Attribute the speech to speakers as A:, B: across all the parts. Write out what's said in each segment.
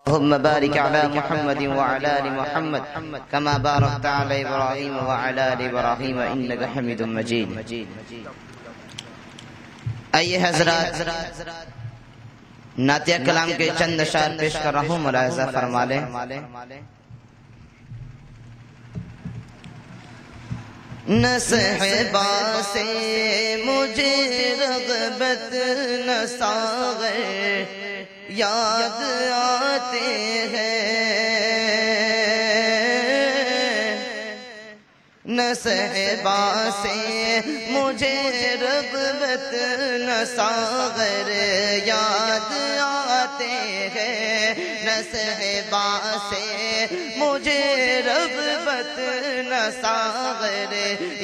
A: اللهم بارك على محمد وعلى آل محمد كما باركت على إبراهيم وعلى آل إبراهيم إنك حميد مجيد. آئیے حضرات، نعتیہ کلام کے چند اشعار پیش کر رہا ہوں، ملاحظہ فرما لیں. نہ صحبا سے مجھے رغبت نہ ساغر یاد آتے ہیں، نہ صحبا سے مجھے رغبت نہ ساغر یاد آتے ہیں، نہ صحبا سے مجھے رغبت نہ ساغر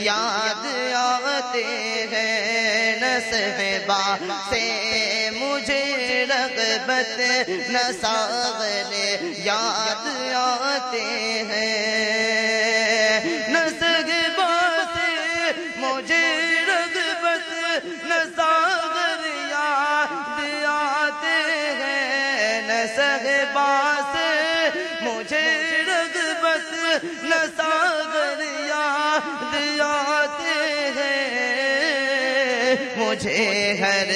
A: یاد آتے ہیں، نہ صحبا سے مجھے رغبت نہ ساغر یاد آتے ہیں، نہ صحبا سے مجھے رغبت نہ ساغر یاد آتے ہیں، نہ صحبا سے مجھے رغبت نہ ساغر یاد آتے ہیں، مجھے ہر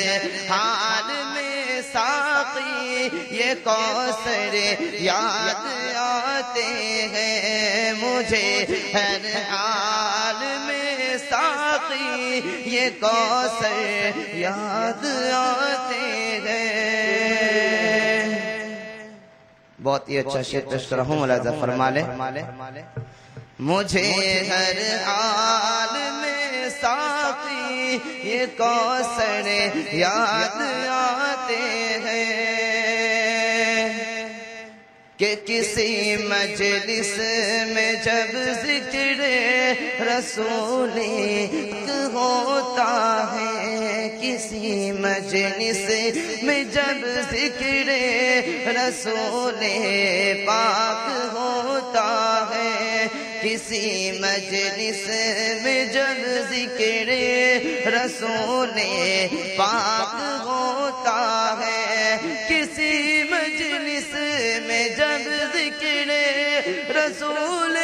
A: حال میں ساقی یہ کوثر یاد آتے ہیں، مجھے ہر حال میں ساقی یہ کوثر یاد آتے ہیں. بہت ہی اچھا شعر پیش کر رہا ہوں، ملاحظہ فرما لیں. مجھے ہر حال میں ساقی یہ کوثر یاد آتے ہیں کہ کسی مجلس میں جب ذکر رسول ہوتا ہے، کسی مجلس میں جب ذکر رسول پاک ہوتا ہے، کسی مجلس میں جب ذکر رسول پاک ہوتا ہے، کسی مجلس میں جب ذکر رسول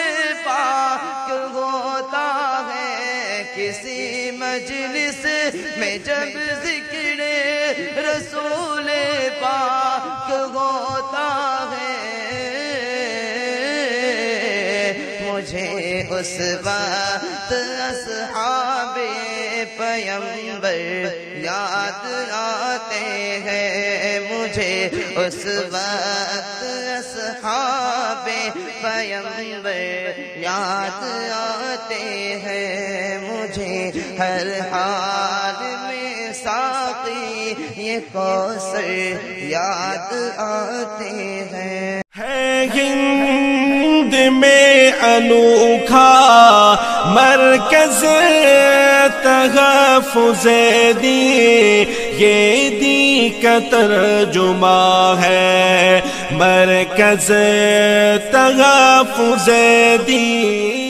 A: پاک ہوتا ہے، کسی مجلس میں جب ذکر رسول پاک ہوتا ہے، مجھے اس وقت اصحاب پیمبر یاد آتے ہیں، مجھے اس وقت اصحاب پیمبر یاد آتے ہیں، مجھے ہر حال میں ساقی یہ کوثر یاد آتے ہیں.
B: ہند میں انوکھا مرکز تحفظ دین، یہ دین کا ترجمہ ہے، مرکز تحفظ دین.